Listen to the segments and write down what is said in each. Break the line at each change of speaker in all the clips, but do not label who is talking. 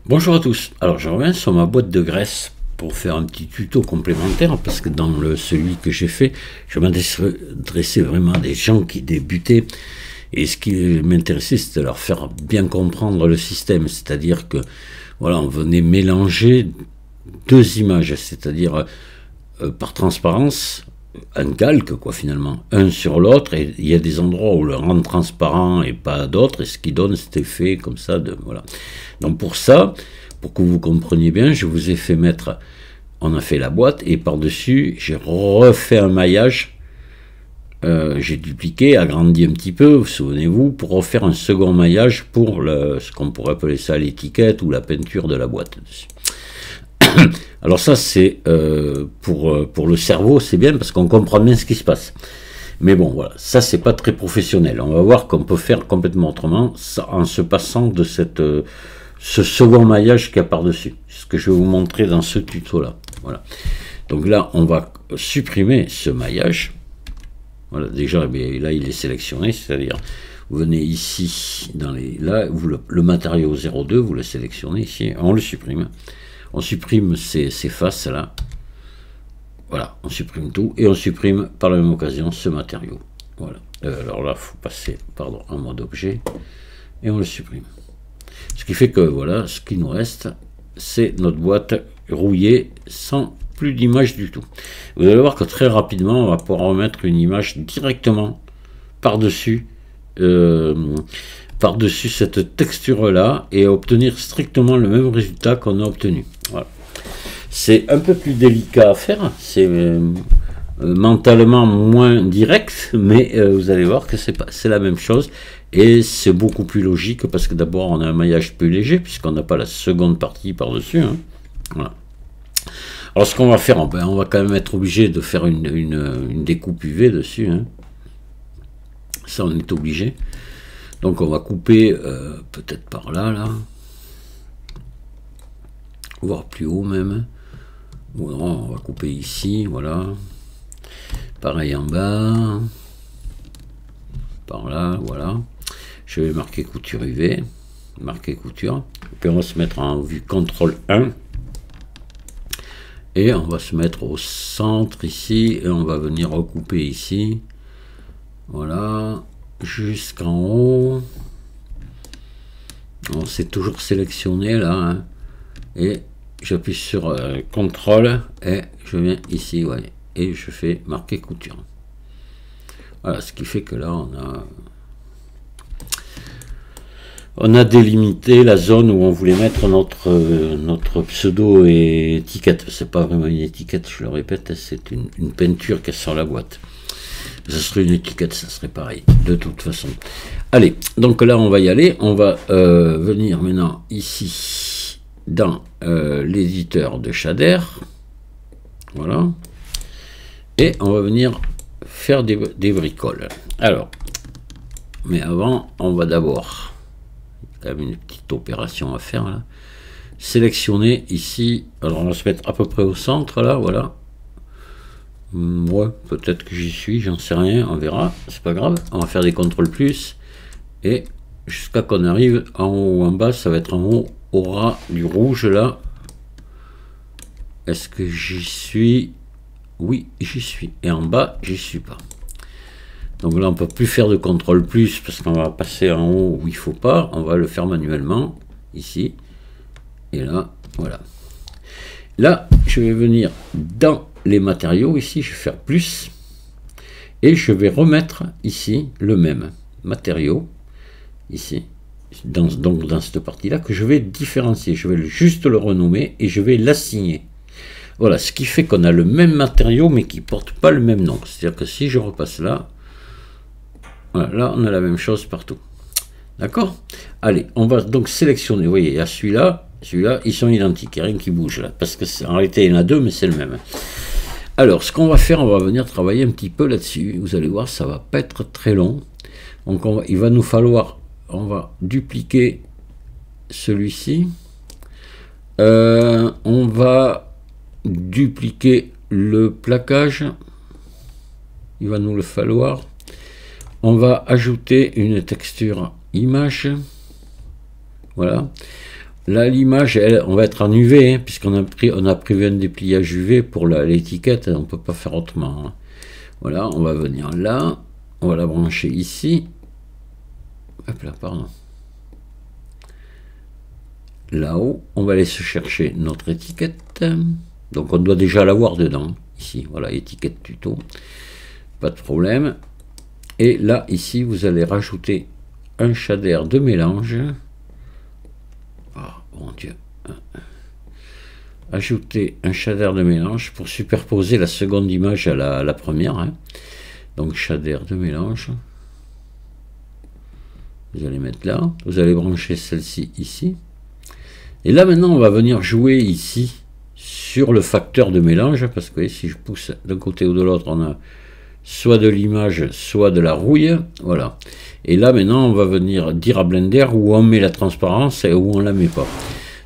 Bonjour à tous, alors je reviens sur ma boîte de graisse pour faire un petit tuto complémentaire parce que dans celui que j'ai fait, je m'adressais vraiment à des gens qui débutaient et ce qui m'intéressait c'était de leur faire bien comprendre le système, c'est-à-dire que voilà, on venait mélanger deux images, c'est-à-dire par transparence, un calque quoi finalement, un sur l'autre, et il y a des endroits où le rend transparent et pas d'autres, et ce qui donne cet effet comme ça de voilà. Donc pour ça, pour que vous compreniez bien, je vous ai fait mettre, on a fait la boîte et par-dessus j'ai refait un maillage, j'ai dupliqué, agrandi un petit peu, vous souvenez-vous, pour refaire un second maillage pour ce qu'on pourrait appeler ça l'étiquette ou la peinture de la boîte dessus. Alors ça c'est pour le cerveau, c'est bien parce qu'on comprend bien ce qui se passe. Mais bon voilà, ça c'est pas très professionnel. On va voir qu'on peut faire complètement autrement en se passant de ce second maillage qu'il y a par-dessus. C'est ce que je vais vous montrer dans ce tuto là. Voilà. Donc là on va supprimer ce maillage. Voilà, déjà là il est sélectionné, c'est-à-dire vous venez ici dans là vous le matériau 02, vous le sélectionnez ici, on le supprime. On supprime ces faces là, voilà, on supprime tout et on supprime par la même occasion ce matériau. Voilà. Alors là, il faut passer en mode objet et on le supprime. Ce qui fait que voilà, ce qui nous reste, c'est notre boîte rouillée sans plus d'image du tout. Vous allez voir que très rapidement, on va pouvoir remettre une image directement par-dessus. Par-dessus cette texture là et obtenir strictement le même résultat qu'on a obtenu. Voilà. C'est un peu plus délicat à faire, c'est mentalement moins direct, mais vous allez voir que c'est la même chose et c'est beaucoup plus logique parce que d'abord on a un maillage plus léger puisqu'on n'a pas la seconde partie par-dessus. Hein. Voilà. Alors ce qu'on va faire, on va quand même être obligé de faire une découpe UV dessus. Hein. Ça on est obligé. Donc on va couper peut-être par là, voire plus haut même. Ou non, on va couper ici, voilà. Pareil en bas. Par là, voilà. Je vais marquer couture UV. Marquer couture. Puis on va se mettre en vue CTRL 1. Et on va se mettre au centre ici. Et on va venir recouper ici. Voilà. Jusqu'en haut. On s'est toujours sélectionné là. Hein. Et j'appuie sur CTRL et je viens ici, ouais, et je fais marquer couture. Voilà, ce qui fait que là on a délimité la zone où on voulait mettre notre pseudo et étiquette. C'est pas vraiment une étiquette, je le répète, c'est une peinture qui est sur la boîte. Ce serait une étiquette, ça serait pareil, de toute façon. Allez, donc là on va y aller, on va venir maintenant ici dans l'éditeur de shader, voilà, et on va venir faire des bricoles. Alors, mais avant, on va d'abord, quand même une petite opération à faire là, sélectionner ici, alors on va se mettre à peu près au centre là, voilà. Ouais, peut-être que j'y suis, j'en sais rien, on verra, c'est pas grave. On va faire des contrôles plus et jusqu'à qu'on arrive en haut ou en bas, ça va être en haut au ras du rouge là. Est-ce que j'y suis? Oui, j'y suis. Et en bas, j'y suis pas. Donc là, on peut plus faire de contrôle plus parce qu'on va passer en haut où il faut pas. On va le faire manuellement ici. Et là, voilà. Là, je vais venir dans les matériaux, ici, je vais faire plus, et je vais remettre ici le même matériau, ici, donc dans cette partie-là, que je vais différencier. Je vais juste le renommer et je vais l'assigner. Voilà, ce qui fait qu'on a le même matériau, mais qui ne porte pas le même nom. C'est-à-dire que si je repasse là, voilà, là, on a la même chose partout. D'accord? Allez, on va donc sélectionner. Vous voyez, il y a celui-là, ils sont identiques, il n'y a rien qui bouge là, parce que en réalité il y en a deux, mais c'est le même. Alors, ce qu'on va faire, on va venir travailler un petit peu là-dessus. Vous allez voir, ça va pas être très long. Donc, il va nous falloir, on va dupliquer celui-ci. On va dupliquer le plaquage. Il va nous le falloir. On va ajouter une texture image. Voilà. Là, l'image, on va être en UV, hein, puisqu'on a prévu un dépliage UV pour l'étiquette, on ne peut pas faire autrement. Hein. Voilà, on va venir là, on va la brancher ici. Hop là, pardon. Là-haut, on va aller se chercher notre étiquette. Donc on doit déjà l'avoir dedans. Ici, voilà, étiquette tuto. Pas de problème. Et là, ici, vous allez rajouter un shader de mélange. Oh mon Dieu. Ajouter un shader de mélange pour superposer la seconde image à la première. Hein. Donc shader de mélange. Vous allez mettre là. Vous allez brancher celle-ci ici. Et là maintenant on va venir jouer ici sur le facteur de mélange. Parce que si je pousse d'un côté ou de l'autre, on a soit de l'image, soit de la rouille. Voilà. Et là maintenant on va venir dire à Blender où on met la transparence et où on la met pas.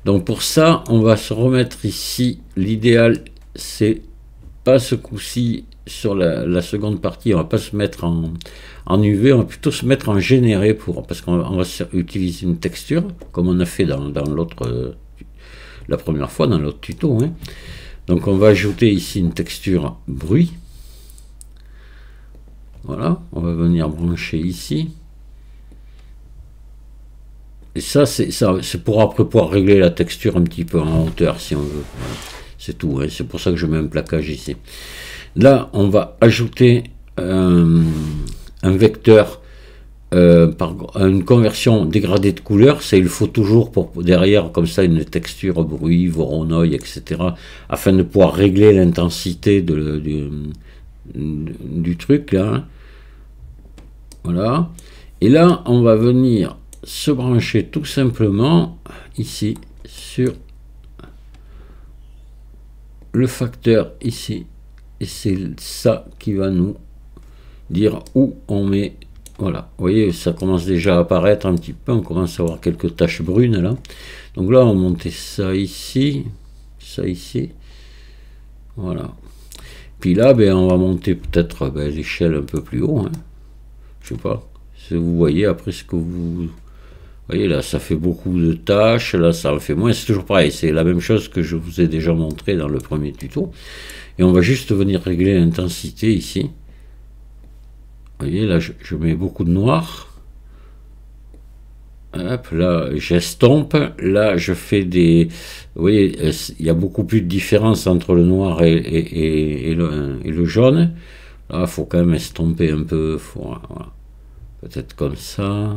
Donc pour ça on va se remettre ici. L'idéal c'est pas ce coup-ci sur la seconde partie, on va pas se mettre en UV, on va plutôt se mettre en généré parce qu'on va utiliser une texture comme on a fait dans l'autre la première fois dans l'autre tuto. Hein. Donc on va ajouter ici une texture bruit. Voilà, on va venir brancher ici. Et ça, c'est pour après pouvoir régler la texture un petit peu en hauteur si on veut. Voilà. C'est tout, hein. C'est pour ça que je mets un plaquage ici. Là, on va ajouter un vecteur par une conversion dégradée de couleur. Ça, il faut toujours pour derrière, comme ça, une texture bruit, Voronoi, etc. afin de pouvoir régler l'intensité du truc, là. Voilà. Et là, on va venir se brancher tout simplement ici sur le facteur ici. Et c'est ça qui va nous dire où on met. Voilà, vous voyez, ça commence déjà à apparaître un petit peu. On commence à avoir quelques taches brunes là. Donc là, on va monter ça ici. Ça ici. Voilà. Puis là, ben, on va monter peut-être l'échelle un peu plus haut. Hein. Je sais pas. Si vous voyez après ce que vous voyez là, ça fait beaucoup de tâches. Là, ça en fait moins. C'est toujours pareil. C'est la même chose que je vous ai déjà montré dans le premier tuto. Et on va juste venir régler l'intensité ici. Vous voyez, là, je mets beaucoup de noir. Hop, là, j'estompe. Là, je fais des... Vous voyez, il y a beaucoup plus de différence entre le noir et le jaune. Là, il faut quand même estomper un peu. Voilà. Peut-être comme ça.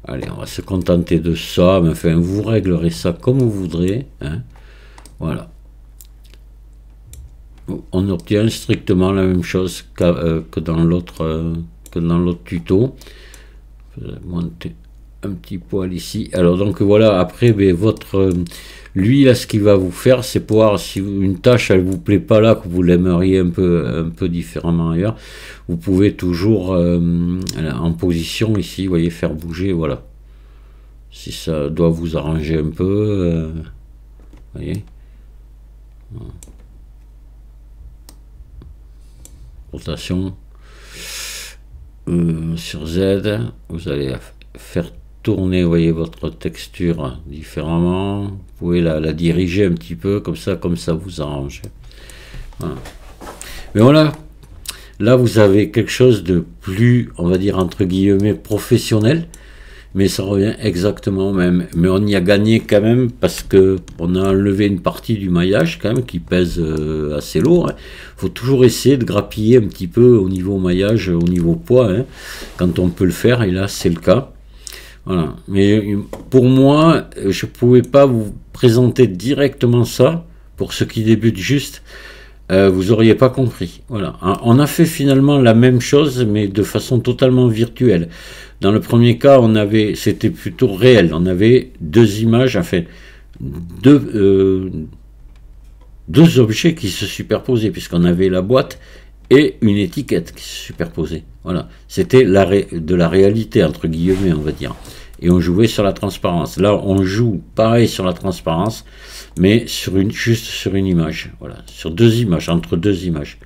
Allez, on va se contenter de ça. Mais enfin, vous réglerez ça comme vous voudrez. Hein. Voilà. On obtient strictement la même chose que dans l'autre tuto. Je vais monter un petit poil ici. Alors donc voilà, après lui là, ce qu'il va vous faire, c'est pouvoir, si une tâche elle vous plaît pas là, que vous l'aimeriez un peu différemment ailleurs, vous pouvez toujours en position ici, vous voyez, faire bouger, voilà. Si ça doit vous arranger un peu, vous voyez. Voilà. Rotation sur Z, vous allez faire tourner, vous voyez, votre texture différemment. Vous pouvez la diriger un petit peu comme ça vous arrange. Voilà. Mais voilà, là vous avez quelque chose de plus, on va dire entre guillemets, professionnel. Mais ça revient exactement au même. Mais on y a gagné quand même parce que on a enlevé une partie du maillage quand même qui pèse assez lourd. Il faut toujours essayer de grappiller un petit peu au niveau maillage, au niveau poids, hein, quand on peut le faire. Et là, c'est le cas. Voilà. Mais pour moi, je ne pouvais pas vous présenter directement ça pour ceux qui débutent juste. Vous n'auriez pas compris. Voilà. On a fait finalement la même chose, mais de façon totalement virtuelle. Dans le premier cas, c'était plutôt réel. On avait deux images, enfin deux objets qui se superposaient, puisqu'on avait la boîte et une étiquette qui se superposaient. Voilà. C'était de la réalité, entre guillemets, on va dire. Et on jouait sur la transparence. Là, on joue pareil sur la transparence, mais juste sur une image. Voilà. Sur deux images, entre deux images.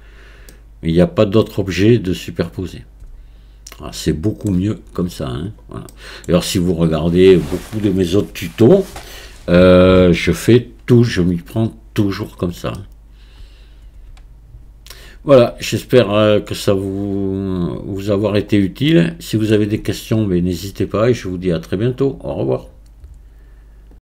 Il n'y a pas d'autre objet de superposer. Ah, c'est beaucoup mieux comme ça. Hein, voilà. Et alors si vous regardez beaucoup de mes autres tutos, je fais tout, je m'y prends toujours comme ça. Voilà, j'espère que ça vous avoir été utile. Si vous avez des questions, n'hésitez pas et je vous dis à très bientôt. Au revoir.